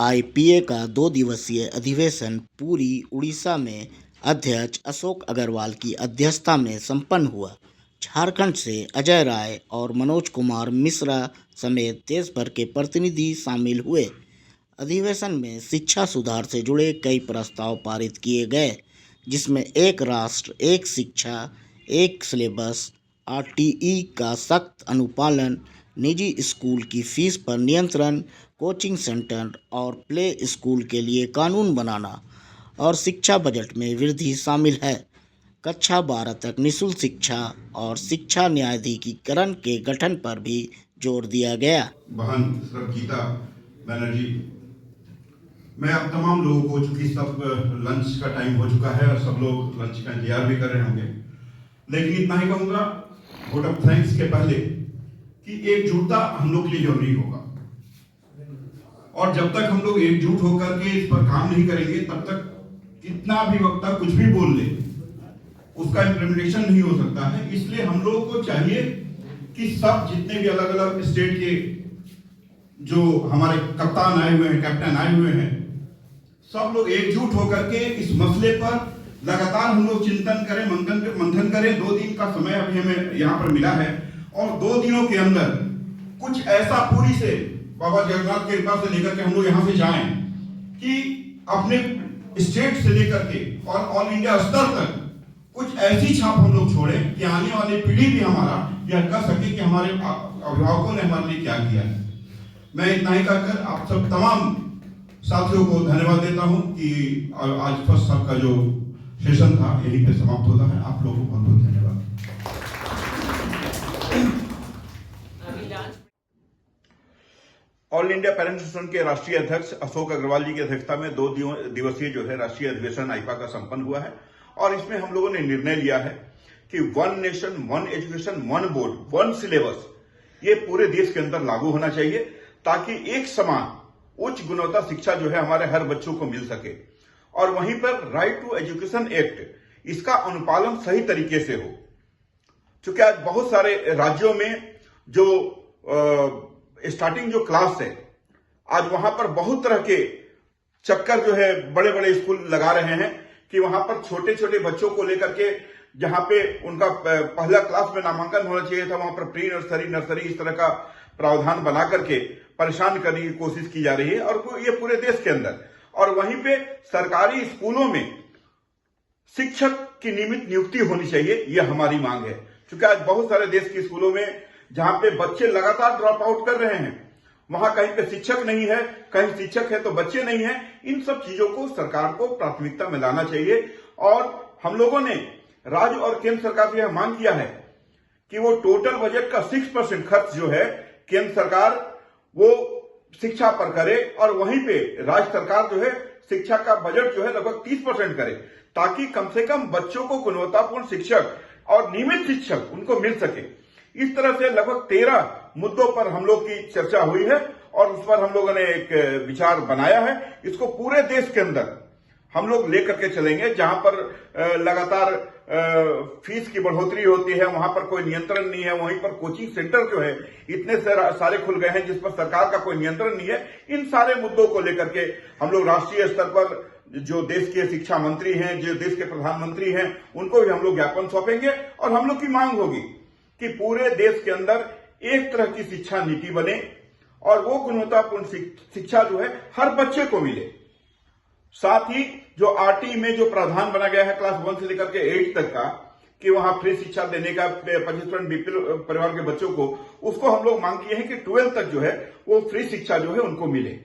AIPA का 2 दिवसीय अधिवेशन पूरी उड़ीसा में अध्यक्ष अशोक अग्रवाल की अध्यक्षता में संपन्न हुआ। झारखंड से अजय राय और मनोज कुमार मिश्रा समेत देश भर के प्रतिनिधि शामिल हुए। अधिवेशन में शिक्षा सुधार से जुड़े कई प्रस्ताव पारित किए गए, जिसमें एक राष्ट्र एक शिक्षा, एक सिलेबस, RTE का सख्त अनुपालन, निजी स्कूल की फीस पर नियंत्रण, कोचिंग सेंटर और प्ले स्कूल के लिए कानून बनाना और शिक्षा बजट में वृद्धि शामिल है। कक्षा 12 तक निःशुल्क शिक्षा और शिक्षा न्यायाधिकरण के गठन पर भी जोर दिया गया। बहन गीता बनर्जी, मैं अब तमाम लोगों को, चूंकि सब लंच का टाइम हो चुका है और सब लोग लंच का इंतजार भी कर रहे होंगे, लेकिन इतना ही कहूंगा वोट ऑफ थैंक्स के पहले कि एकजुटता हम लोग के लिए जरूरी होगा, और जब तक हम लोग एकजुट होकर के इस पर काम नहीं करेंगे तब तक कितना भी वक्ता कुछ भी बोल ले, उसका इम्प्लीमेंटेशन नहीं हो सकता है। इसलिए हम लोगों को चाहिए कि सब जितने भी अलग अलग स्टेट के जो हमारे कप्तान आए हुए हैं, कैप्टन आए हुए हैं, सब लोग एकजुट होकर के इस मसले पर लगातार हम लोग चिंतन करें, मंथन करें। 2 दिन का समय अभी हमें यहाँ पर मिला है और 2 दिनों के अंदर कुछ ऐसा पूरी से बाबा जगन्नाथ की कृपा से लेकर के हम लोग यहाँ से जाएं कि अपने स्टेट से लेकर के और ऑल इंडिया स्तर तक कुछ ऐसी छाप हम लोग छोड़ें कि आने वाली पीढ़ी भी हमारा यह कह सके कि हमारे अभिभावकों ने हमारे लिए क्या किया है। मैं इतना ही कहकर आप सब तमाम साथियों को धन्यवाद देता हूं कि आज फर्स्ट साहब का जो सेशन था यहीं पे समाप्त होता है। आप लोगों को बहुत बहुत धन्यवाद। ऑल इंडिया पेरेंट्स एसोसिएशन के राष्ट्रीय अध्यक्ष अशोक अग्रवाल जी की अध्यक्षता में 2 दिवसीय जो है राष्ट्रीय अधिवेशन आईपा का संपन्न हुआ है, और इसमें हम लोगों ने निर्णय लिया है कि 1 नेशन 1 एजुकेशन 1 बोर्ड 1 सिलेबस ये पूरे देश के अंदर लागू होना चाहिए, ताकि एक समान उच्च गुणवत्ता शिक्षा जो है हमारे हर बच्चों को मिल सके। और वहीं पर राइट टू एजुकेशन एक्ट, इसका अनुपालन सही तरीके से हो, क्योंकि आज बहुत सारे राज्यों में जो स्टार्टिंग जो क्लास है, आज वहां पर बहुत तरह के चक्कर जो है बड़े बड़े स्कूल लगा रहे हैं कि वहां पर छोटे छोटे बच्चों को लेकर के, जहां पे उनका पहला क्लास में नामांकन होना चाहिए था, वहां पर प्री नर्सरी, नर्सरी इस तरह का प्रावधान बना करके परेशान करने की कोशिश की जा रही है, और ये पूरे देश के अंदर। और वहीं पे सरकारी स्कूलों में शिक्षक की नियमित नियुक्ति होनी चाहिए, यह हमारी मांग है, क्योंकि आज बहुत सारे देश के स्कूलों में जहां पे बच्चे लगातार ड्रॉप आउट कर रहे हैं, वहां कहीं पे शिक्षक नहीं है, कहीं शिक्षक है तो बच्चे नहीं है। इन सब चीजों को सरकार को प्राथमिकता में लाना चाहिए। और हम लोगों ने राज्य और केंद्र सरकार से यह मांग किया है कि वो टोटल बजट का 6% खर्च जो है केंद्र सरकार वो शिक्षा पर करे, और वहीं पे राज्य सरकार जो है शिक्षा का बजट जो है लगभग 30% करे, ताकि कम से कम बच्चों को गुणवत्तापूर्ण शिक्षक और नियमित शिक्षक उनको मिल सके। इस तरह से लगभग 13 मुद्दों पर हम लोग की चर्चा हुई है, और उस पर हम लोगों ने एक विचार बनाया है। इसको पूरे देश के अंदर हम लोग लेकर के चलेंगे। जहां पर लगातार फीस की बढ़ोतरी होती है, वहां पर कोई नियंत्रण नहीं है, वहीं पर कोचिंग सेंटर जो है इतने सारे खुल गए हैं जिस पर सरकार का कोई नियंत्रण नहीं है। इन सारे मुद्दों को लेकर के हम लोग राष्ट्रीय स्तर पर जो देश के शिक्षा मंत्री हैं, जो देश के प्रधानमंत्री हैं, उनको भी हम लोग ज्ञापन सौंपेंगे, और हम लोग की मांग होगी कि पूरे देश के अंदर एक तरह की शिक्षा नीति बने, और वो गुणवत्तापूर्ण शिक्षा जो है हर बच्चे को मिले। साथ ही जो RTE में जो प्रावधान बना गया है क्लास 1 से लेकर के 8 तक का, कि वहां फ्री शिक्षा देने का 25% बीपीएल परिवार के बच्चों को, उसको हम लोग मांग किए हैं कि 12 तक जो है वो फ्री शिक्षा जो है उनको मिले।